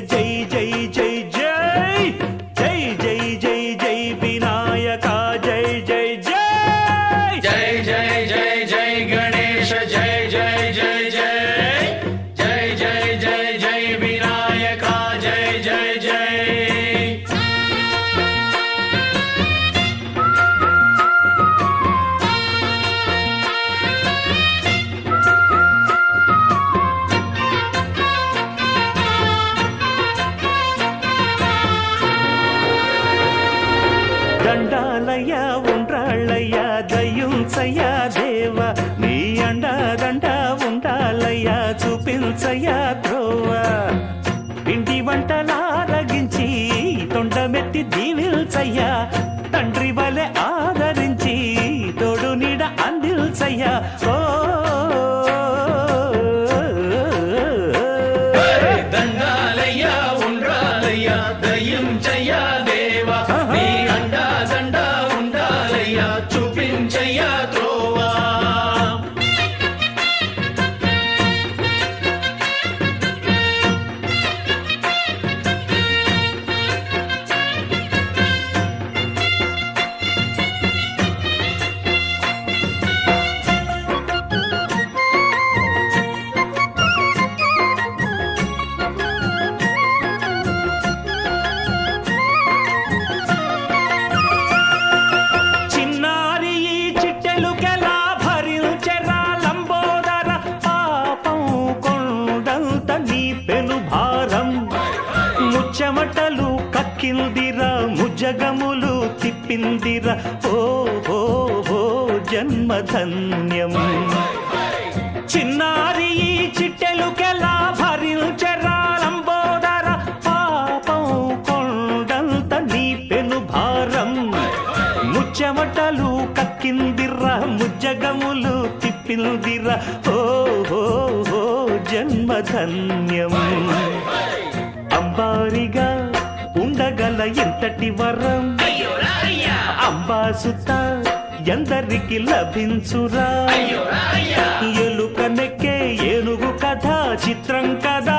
జై జై జై జై జై జై జై జై వినాయక జై జై జై జై జై జై జై గణేశ జై జై జై జై జై జై జై జై వినాయక జై జై జై దండాలయ ఉండ్రాళ్ళయ్య దయ్యుంచయ్య దేవ నీ అండదండ ఉండాలయ్య చూపించయ్య త్రోవ పిండి వంటలారగించి తొండమెత్తి దీవిల్చయ్య తండ్రి వలె ఆదరించి తోడు నీడ అందిల్చయ్య ఓ దండాలయ్య ఉండ్రాలయ్య దయ్యం చెయ్య దేవా నీ అండా దండ ఉండాలయ్య చూపించయ్య త్రోవా చిన్నారి ఈ చిట్టెలుకెలా భరించెరా లంబోదర పాపం కొండంత నీ పెను భారం ముచ్చమటలు కక్కిందిరా ముజగములు తిప్పిందిరా ఓ ఓ ఓ జన్మధన్యం చిన్నారి ఈ చిట్టెలుకెలా భరించెరా లంబోదర పాపం కొండంత నీ పెను భారం ముచ్చమటలు కక్కిందిర్రా ముజ్జగములు తిప్పిందిరా ఓ ఓ ఓ జన్మధన్యం అంబారిగా ఉండగల ఎంతటి వరం అంబాసుత ఎందరికి లభించురా ఎలుక నెక్కే ఏనుగు కథ చిత్రం కదా